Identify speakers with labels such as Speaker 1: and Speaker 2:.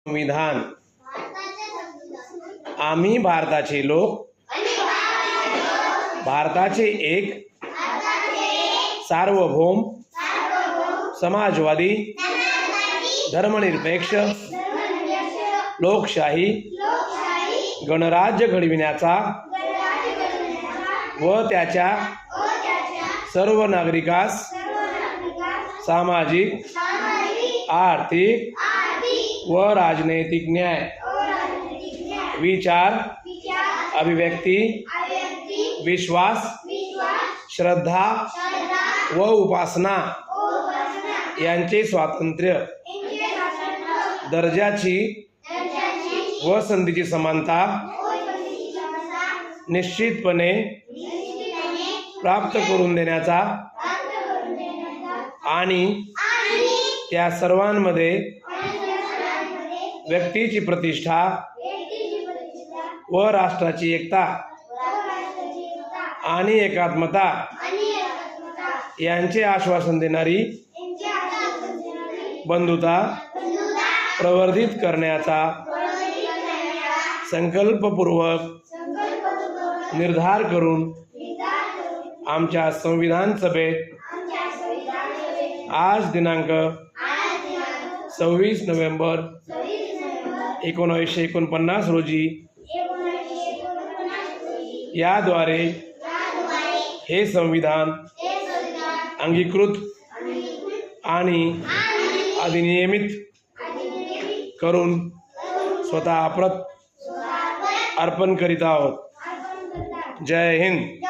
Speaker 1: संविधान आम्ही भारताचे लोक भारताचे एक सार्वभौम समाजवादी धर्मनिरपेक्ष लोकशाही गणराज्य घडविण्याचा व त्याच्या सर्व नागरिकास सामाजिक आर्थिक व राजनैतिक न्याय विचार अभिव्यक्ती विश्वास श्रद्धा व उपासना यांचे स्वातंत्र्य दर्जाची व संधीची समानता निश्चितपणे प्राप्त करून देण्याचा आणि त्या सर्वांमध्ये व्यक्तीची प्रतिष्ठा व राष्ट्राची एकता आणि एकात्मता यांचे आश्वासन देणारी बंधुता प्रवर्धित करण्याचा संकल्पपूर्वक निर्धार करून आमच्या संविधान सभेत आज दिनांक 26 नोव्हेंबर 1949 रोजी याद्वारे हे संविधान अंगीकृत आणि अधिनियमित करून स्वतः अर्पण करीत आहोत. जय हिंद.